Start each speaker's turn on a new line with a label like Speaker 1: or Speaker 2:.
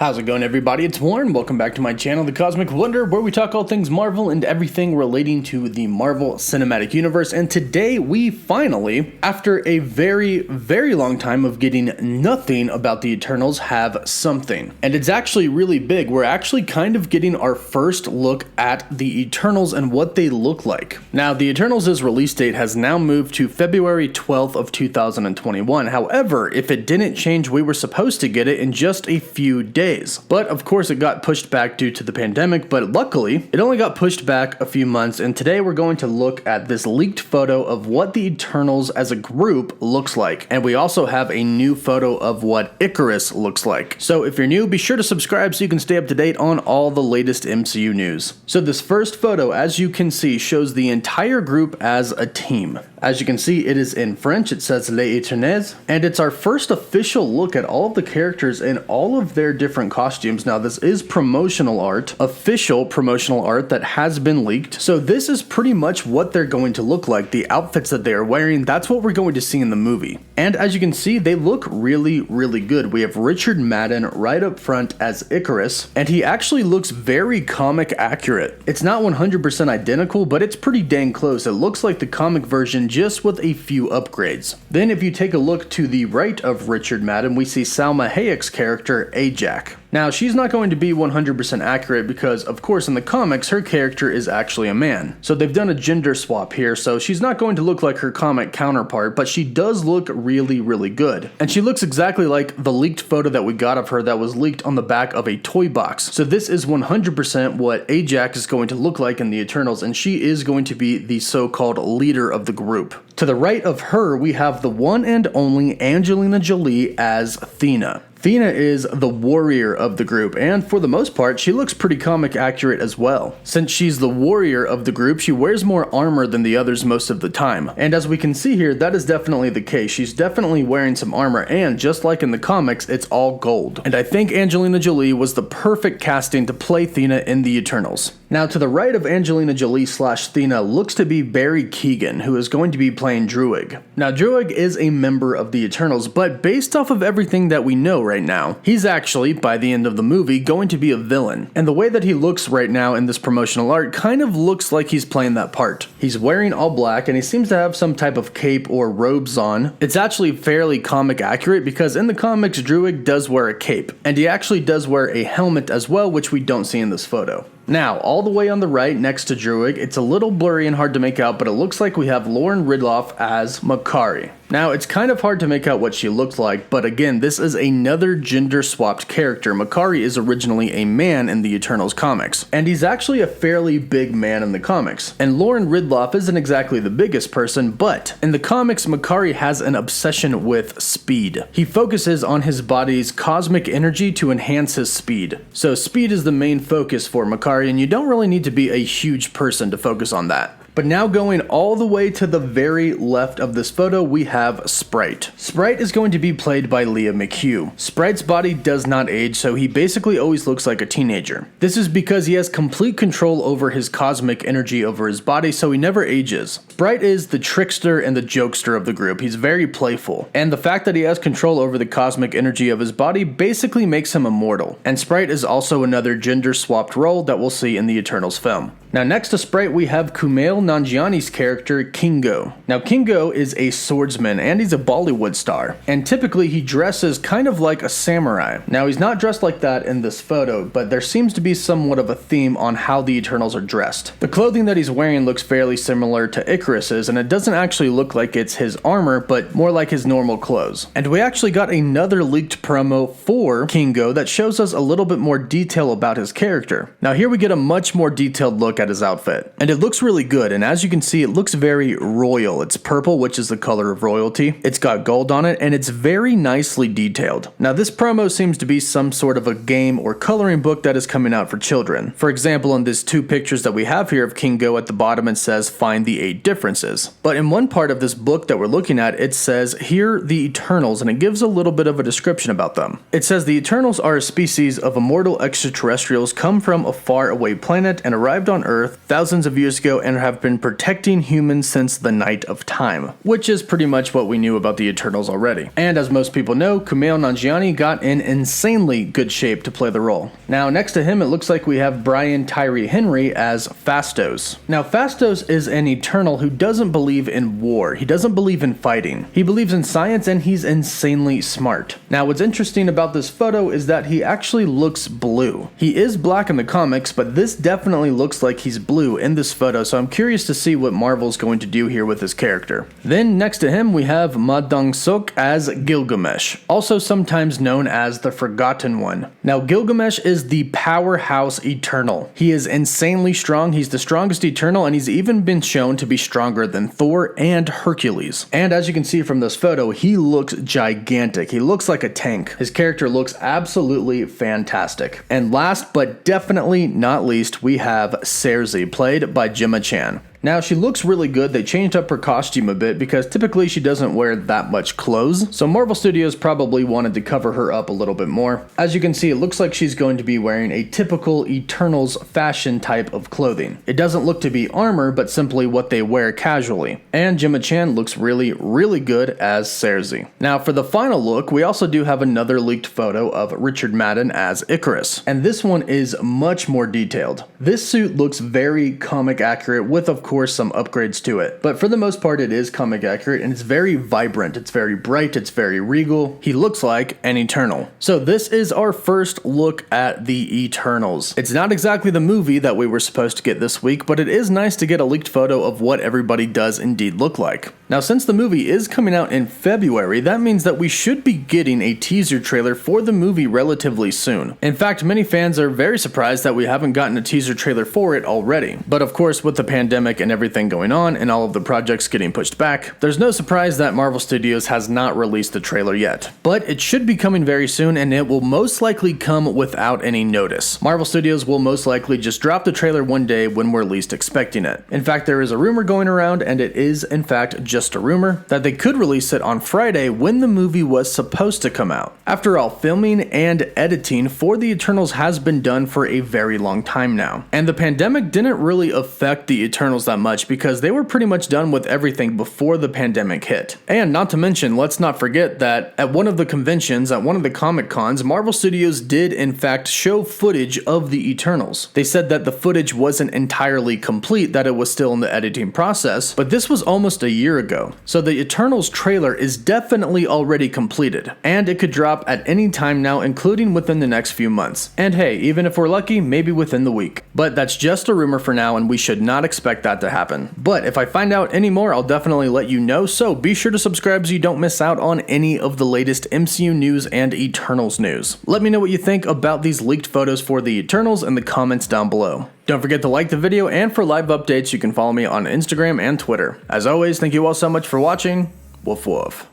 Speaker 1: How's it going, everybody? It's Warren. Welcome back to my channel, The Cosmic Wonder, where we talk all things Marvel and everything relating to the Marvel Cinematic Universe. And today we finally, after a very long time of getting nothing about the Eternals, have something. And it's actually really big. We're actually kind of getting our first look at the Eternals and what they look like. Now, the Eternals' release date has now moved to February 12th of 2021. However, if it didn't change, we were supposed to get it in just a few days. But of course it got pushed back due to the pandemic, but luckily it only got pushed back a few months, and today we're going to look at this leaked photo of what the Eternals as a group looks like. And we also have a new photo of what Ikaris looks like. So if you're new, be sure to subscribe so you can stay up to date on all the latest MCU news. So this first photo, as you can see, shows the entire group as a team. As you can see, it is in French. It says Les Éternels, and it's our first official look at all of the characters in all of their different costumes. Now, this is promotional art, official promotional art that has been leaked. So this is pretty much what they're going to look like. The outfits that they are wearing, that's what we're going to see in the movie. And as you can see, they look really good. We have Richard Madden right up front as Ikaris, and he actually looks very comic accurate. It's not 100% identical, but it's pretty dang close. It looks like the comic version, just with a few upgrades. Then if you take a look to the right of Richard Madden, we see Salma Hayek's character, Ajak. Now, she's not going to be 100% accurate because, of course, in the comics, her character is actually a man. So they've done a gender swap here, so she's not going to look like her comic counterpart, but she does look really good. And she looks exactly like the leaked photo that we got of her that was leaked on the back of a toy box. So this is 100% what Ajak is going to look like in the Eternals, and she is going to be the so-called leader of the group. To the right of her, we have the one and only Angelina Jolie as Athena. Athena is the warrior of the group, and for the most part, she looks pretty comic accurate as well. Since she's the warrior of the group, she wears more armor than the others most of the time. And as we can see here, that is definitely the case. She's definitely wearing some armor, and just like in the comics, it's all gold. And I think Angelina Jolie was the perfect casting to play Athena in the Eternals. Now, to the right of Angelina Jolie / Athena looks to be Barry Keoghan, who is going to be playing Druig. Now, Druig is a member of the Eternals, but based off of everything that we know right now, he's actually, by the end of the movie, going to be a villain. And the way that he looks right now in this promotional art kind of looks like he's playing that part. He's wearing all black, and he seems to have some type of cape or robes on. It's actually fairly comic accurate because in the comics, Druig does wear a cape, and he actually does wear a helmet as well, which we don't see in this photo. Now, all the way on the right next to Druig, it's a little blurry and hard to make out, but it looks like we have Lauren Ridloff as Makkari. Now, it's kind of hard to make out what she looks like, but again, this is another gender-swapped character. Makkari is originally a man in the Eternals comics, and he's actually a fairly big man in the comics. And Lauren Ridloff isn't exactly the biggest person, but in the comics, Makkari has an obsession with speed. He focuses on his body's cosmic energy to enhance his speed. So speed is the main focus for Makkari, and you don't really need to be a huge person to focus on that. But now going all the way to the very left of this photo, we have Sprite. Sprite is going to be played by Leah McHugh. Sprite's body does not age, so he basically always looks like a teenager. This is because he has complete control over his cosmic energy over his body, so he never ages. Sprite is the trickster and the jokester of the group. He's very playful, and the fact that he has control over the cosmic energy of his body basically makes him immortal. And Sprite is also another gender-swapped role that we'll see in the Eternals film. Now, next to Sprite, we have Kumail Nanjiani's character, Kingo. Now, Kingo is a swordsman, and he's a Bollywood star, and typically he dresses kind of like a samurai. Now, he's not dressed like that in this photo, but there seems to be somewhat of a theme on how the Eternals are dressed. The clothing that he's wearing looks fairly similar to Ikaris's, and it doesn't actually look like it's his armor, but more like his normal clothes. And we actually got another leaked promo for Kingo that shows us a little bit more detail about his character. Now, here we get a much more detailed look at his outfit, and it looks really good, and as you can see, it looks very royal. It's purple, which is the color of royalty. It's got gold on it, and it's very nicely detailed. Now, this promo seems to be some sort of a game or coloring book that is coming out for children. For example, in these two pictures that we have here of Kingo, at the bottom it says find the 8 differences. But in one part of this book that we're looking at, it says here the Eternals, and it gives a little bit of a description about them. It says the Eternals are a species of immortal extraterrestrials come from a far away planet and arrived on Earth Earth thousands of years ago and have been protecting humans since the night of time, which is pretty much what we knew about the Eternals already. And as most people know, Kumail Nanjiani got in insanely good shape to play the role. Now next to him, it looks like we have Brian Tyree Henry as Phastos. Now Phastos is an Eternal who doesn't believe in war. He doesn't believe in fighting. He believes in science and he's insanely smart. Now what's interesting about this photo is that he actually looks blue. He is black in the comics, but this definitely looks like he's blue in this photo, so I'm curious to see what Marvel's going to do here with his character. Then next to him we have Ma Dong-seok as Gilgamesh, also sometimes known as the Forgotten One. Now Gilgamesh is the powerhouse Eternal. He is insanely strong, he's the strongest Eternal, and he's even been shown to be stronger than Thor and Hercules. And as you can see from this photo, he looks gigantic. He looks like a tank. His character looks absolutely fantastic. And last but definitely not least, we have Sersi, played by Gemma Chan. Now she looks really good. They changed up her costume a bit because typically she doesn't wear that much clothes, so Marvel Studios probably wanted to cover her up a little bit more. As you can see, it looks like she's going to be wearing a typical Eternals fashion type of clothing. It doesn't look to be armor, but simply what they wear casually. And Gemma Chan looks really good as Sersi. Now for the final look, we also do have another leaked photo of Richard Madden as Ikaris, and this one is much more detailed. This suit looks very comic accurate with, of course, some upgrades to it, but for the most part it is comic accurate and it's very vibrant, it's very bright, it's very regal. He looks like an Eternal. So this is our first look at the Eternals. It's not exactly the movie that we were supposed to get this week, but it is nice to get a leaked photo of what everybody does indeed look like. Now since the movie is coming out in February, that means that we should be getting a teaser trailer for the movie relatively soon. In fact, many fans are very surprised that we haven't gotten a teaser trailer for it already. But of course, with the pandemic and everything going on and all of the projects getting pushed back, there's no surprise that Marvel Studios has not released the trailer yet. But it should be coming very soon, and it will most likely come without any notice. Marvel Studios will most likely just drop the trailer one day when we're least expecting it. In fact, there is a rumor going around, and it is in fact just a rumor, that they could release it on Friday when the movie was supposed to come out. After all, filming and editing for the Eternals has been done for a very long time now. And the pandemic didn't really affect the Eternals that much because they were pretty much done with everything before the pandemic hit. And not to mention, let's not forget that at one of the conventions, at one of the Comic Cons, Marvel Studios did in fact show footage of the Eternals. They said that the footage wasn't entirely complete, that it was still in the editing process, but this was almost a year ago. So the Eternals trailer is definitely already completed, and it could drop at any time now, including within the next few months. And hey, even if we're lucky, maybe within the week. But that's just a rumor for now, and we should not expect that to happen. But if I find out any more, I'll definitely let you know, so be sure to subscribe so you don't miss out on any of the latest MCU news and Eternals news. Let me know what you think about these leaked photos for the Eternals in the comments down below. Don't forget to like the video, and for live updates, you can follow me on Instagram and Twitter. As always, thank you all so much for watching. Woof woof.